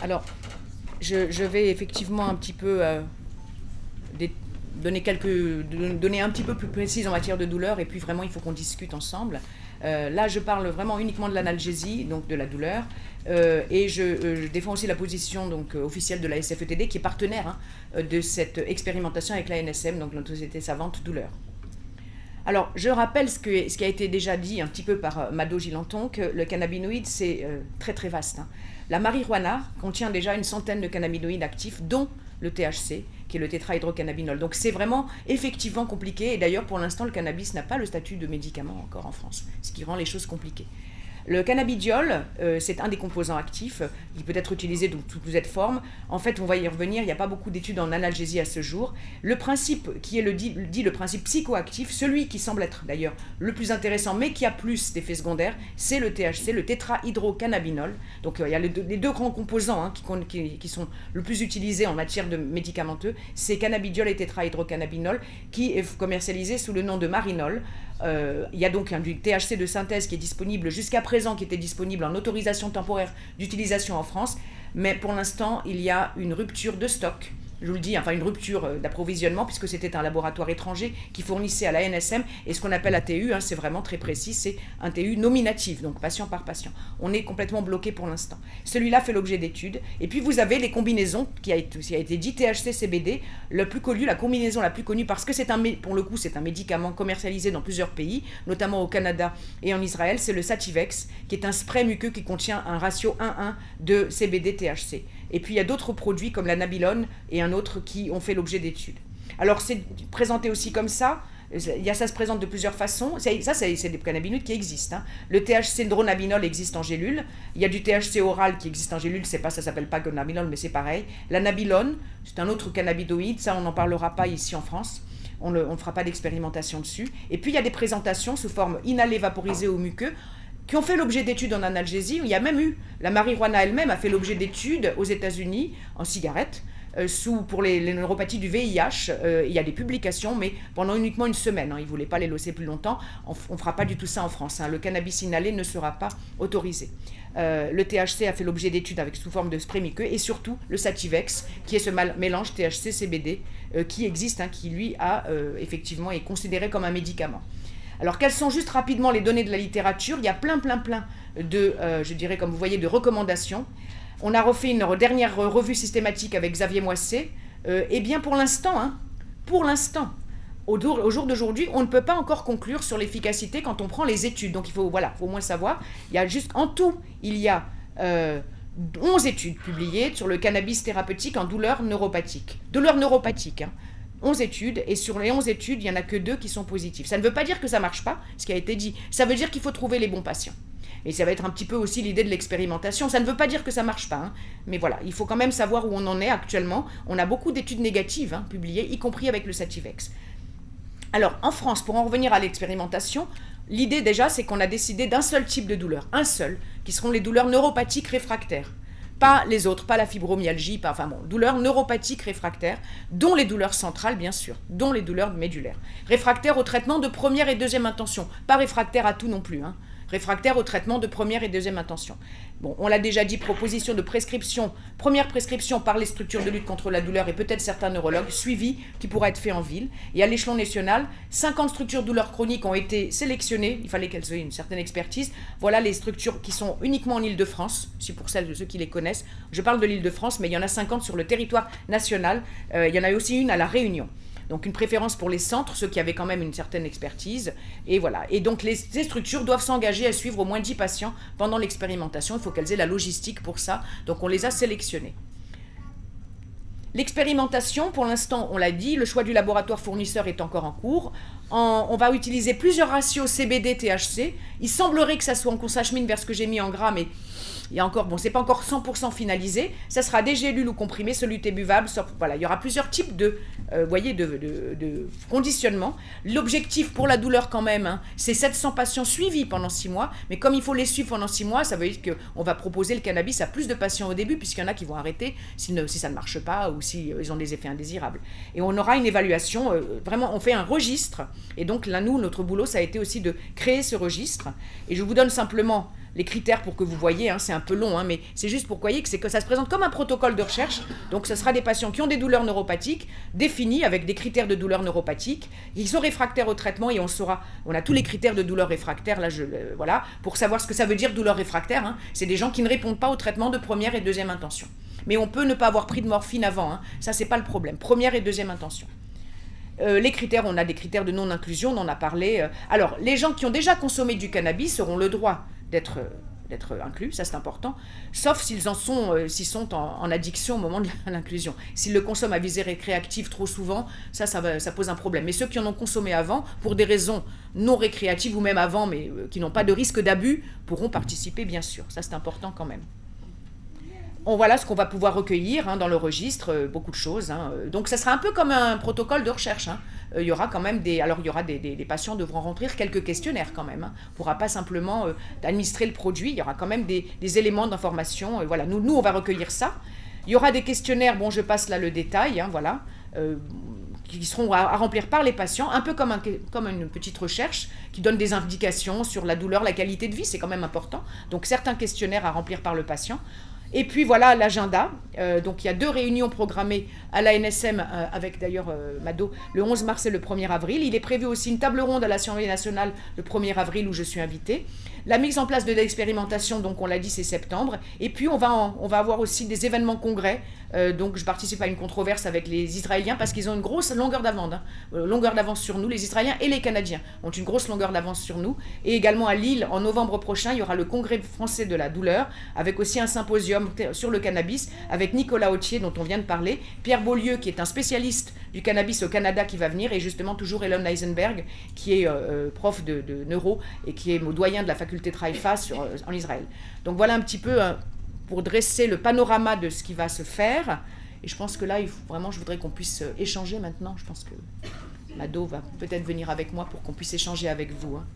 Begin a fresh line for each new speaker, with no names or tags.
Alors, je vais effectivement un petit peu donner un petit peu plus précise en matière de douleur, et puis vraiment il faut qu'on discute ensemble. Là, je parle vraiment uniquement de l'analgésie, donc de la douleur, et je défends aussi la position donc, officielle de la SFETD, qui est partenaire de cette expérimentation avec la NSM, donc notre société savante douleur. Alors, je rappelle ce qui a été déjà dit un petit peu par Mado Gilanton, que le cannabinoïde, c'est très très vaste. La marijuana contient déjà une centaine de cannabinoïdes actifs, dont le THC, qui est le tétrahydrocannabinol. Donc c'est vraiment effectivement compliqué, et d'ailleurs pour l'instant le cannabis n'a pas le statut de médicament encore en France, ce qui rend les choses compliquées. Le cannabidiol, c'est un des composants actifs qui peut être utilisé de toutes les formes. En fait, on va y revenir, il n'y a pas beaucoup d'études en analgésie à ce jour. Le principe qui est le principe psychoactif, celui qui semble être d'ailleurs le plus intéressant, mais qui a plus d'effets secondaires, c'est le THC, le tétrahydrocannabinol. Donc il y a les deux grands composants qui sont le plus utilisés en matière de médicamenteux, c'est cannabidiol et tétrahydrocannabinol, qui est commercialisé sous le nom de Marinol. Il y a donc du THC de synthèse qui est disponible jusqu'à présent, qui était disponible en autorisation temporaire d'utilisation en France, mais pour l'instant il y a une rupture de stock, je vous le dis, enfin une rupture d'approvisionnement, puisque c'était un laboratoire étranger qui fournissait à la NSM, et ce qu'on appelle ATU, c'est vraiment très précis, c'est un TU nominatif, donc patient par patient. On est complètement bloqué pour l'instant. Celui-là fait l'objet d'études, et puis vous avez les combinaisons, qui a été dit THC-CBD, la combinaison la plus connue, parce que pour le coup c'est un médicament commercialisé dans plusieurs pays, notamment au Canada et en Israël, c'est le Sativex, qui est un spray muqueux qui contient un ratio 1:1 de CBD-THC. Et puis il y a d'autres produits comme la Nabilone et un autre qui ont fait l'objet d'études. Alors c'est présenté aussi comme ça, ça se présente de plusieurs façons. C'est des cannabinoïdes qui existent. Le THC Dronabinol existe en gélule. Il y a du THC oral qui existe en gélule, ça s'appelle pas Dronabinol, mais c'est pareil. La Nabilone, c'est un autre cannabinoïde, ça on n'en parlera pas ici en France. On ne fera pas d'expérimentation dessus. Et puis il y a des présentations sous forme inhalée, vaporisée ou muqueux, qui ont fait l'objet d'études en analgésie. Il y a même eu, la marijuana elle-même a fait l'objet d'études aux États-Unis en cigarette, pour les neuropathies du VIH. Il y a des publications, mais pendant uniquement une semaine. Ils ne voulaient pas les laisser plus longtemps. On ne fera pas du tout ça en France. Le cannabis inhalé ne sera pas autorisé. Le THC a fait l'objet d'études sous forme de spray muqueux, et surtout le Sativex, qui est ce mélange THC-CBD qui existe, qui lui effectivement est considéré comme un médicament. Alors, quelles sont juste rapidement les données de la littérature ? Il y a plein de, je dirais, comme vous voyez, de recommandations. On a refait une dernière revue systématique avec Xavier Moisset. Eh bien, pour l'instant, au jour d'aujourd'hui, on ne peut pas encore conclure sur l'efficacité quand on prend les études. Donc, il faut au moins savoir. Il y a en tout, il y a 11 études publiées sur le cannabis thérapeutique en douleur neuropathique. 11 études, et sur les 11 études, il n'y en a que 2 qui sont positives. Ça ne veut pas dire que ça ne marche pas, ce qui a été dit. Ça veut dire qu'il faut trouver les bons patients. Et ça va être un petit peu aussi l'idée de l'expérimentation. Ça ne veut pas dire que ça ne marche pas, mais voilà, il faut quand même savoir où on en est actuellement. On a beaucoup d'études négatives publiées, y compris avec le Sativex. Alors, en France, pour en revenir à l'expérimentation, l'idée déjà, c'est qu'on a décidé d'un seul type de douleur, un seul, qui seront les douleurs neuropathiques réfractaires. Pas les autres, pas la fibromyalgie, douleurs neuropathiques réfractaires, dont les douleurs centrales, bien sûr, dont les douleurs médulaires. Réfractaires au traitement de première et deuxième intention, pas réfractaires à tout non plus, réfractaires au traitement de première et deuxième intention. Bon, on l'a déjà dit, proposition de prescription, première prescription par les structures de lutte contre la douleur et peut-être certains neurologues, suivi qui pourra être fait en ville. Et à l'échelon national, 50 structures de douleur chronique ont été sélectionnées, il fallait qu'elles aient une certaine expertise. Voilà les structures qui sont uniquement en Île-de-France, c'est pour celles de ceux qui les connaissent. Je parle de l'Île-de-France, mais il y en a 50 sur le territoire national. Il y en a aussi une à La Réunion. Donc une préférence pour les centres, ceux qui avaient quand même une certaine expertise. Et voilà. Et donc ces structures doivent s'engager à suivre au moins 10 patients pendant l'expérimentation. Il faut qu'elles aient la logistique pour ça. Donc on les a sélectionnés. L'expérimentation, pour l'instant, on l'a dit, le choix du laboratoire fournisseur est encore en cours. On va utiliser plusieurs ratios CBD-THC. Il semblerait que ça soit, qu'on s'achemine vers ce que j'ai mis en gras, mais il y a encore, c'est pas encore 100% finalisé. Ça sera des gélules ou comprimés, solutés buvables. Voilà, il y aura plusieurs types de conditionnement. L'objectif pour la douleur quand même, c'est 700 patients suivis pendant 6 mois. Mais comme il faut les suivre pendant 6 mois, ça veut dire qu'on va proposer le cannabis à plus de patients au début, puisqu'il y en a qui vont arrêter si ça ne marche pas ou s'ils ont des effets indésirables. Et on aura une évaluation, vraiment, on fait un registre. Et donc là, notre boulot, ça a été aussi de créer ce registre. Et je vous donne simplement les critères pour que vous voyez, hein, c'est un peu long, hein, mais c'est juste pour que vous voyez que ça se présente comme un protocole de recherche. Donc ce sera des patients qui ont des douleurs neuropathiques, définis avec des critères de douleurs neuropathiques. Ils sont réfractaires au traitement et on a tous les critères de douleurs réfractaires, là, voilà, pour savoir ce que ça veut dire douleur réfractaire. Hein. C'est des gens qui ne répondent pas au traitement de première et deuxième intention. Mais on peut ne pas avoir pris de morphine avant, hein. Ça c'est pas le problème. Première et deuxième intention. Les critères, on a des critères de non-inclusion, on en a parlé. Alors, les gens qui ont déjà consommé du cannabis auront le droit d'être inclus, ça c'est important, sauf s'ils sont en addiction au moment de l'inclusion. S'ils le consomment à visée récréative trop souvent, ça pose un problème. Mais ceux qui en ont consommé avant, pour des raisons non récréatives ou même avant, mais qui n'ont pas de risque d'abus, pourront participer bien sûr. Ça c'est important quand même. Voilà ce qu'on va pouvoir recueillir, hein, dans le registre, beaucoup de choses. Hein. Donc ça sera un peu comme un protocole de recherche. Hein. Il y aura quand même des patients devront remplir quelques questionnaires quand même. Hein. On ne pourra pas simplement administrer le produit, il y aura quand même des éléments d'information. Voilà, nous on va recueillir ça. Il y aura des questionnaires, bon je passe là le détail, hein, voilà, qui seront à remplir par les patients, un peu comme une petite recherche qui donne des indications sur la douleur, la qualité de vie, c'est quand même important. Donc certains questionnaires à remplir par le patient. Et puis voilà l'agenda, donc il y a 2 réunions programmées à l'ANSM avec d'ailleurs Mado le 11 mars et le 1er avril. Il est prévu aussi une table ronde à l'Assemblée nationale le 1er avril où je suis invitée. La mise en place de l'expérimentation, donc on l'a dit, c'est septembre. Et puis on va avoir aussi des événements congrès. Donc je participe à une controverse avec les Israéliens parce qu'ils ont une grosse longueur d'avance sur nous. Les Israéliens et les Canadiens ont une grosse longueur d'avance sur nous. Et également à Lille, en novembre prochain, il y aura le congrès français de la douleur avec aussi un symposium sur le cannabis avec Nicolas Autier dont on vient de parler, Pierre Beaulieu qui est un spécialiste du cannabis au Canada qui va venir et justement toujours Elon Eisenberg qui est prof de neuro et qui est doyen de la faculté de Haïfa en Israël. Donc voilà un petit peu pour dresser le panorama de ce qui va se faire. Et je pense que là, je voudrais qu'on puisse échanger maintenant. Je pense que Mado va peut-être venir avec moi pour qu'on puisse échanger avec vous. Hein.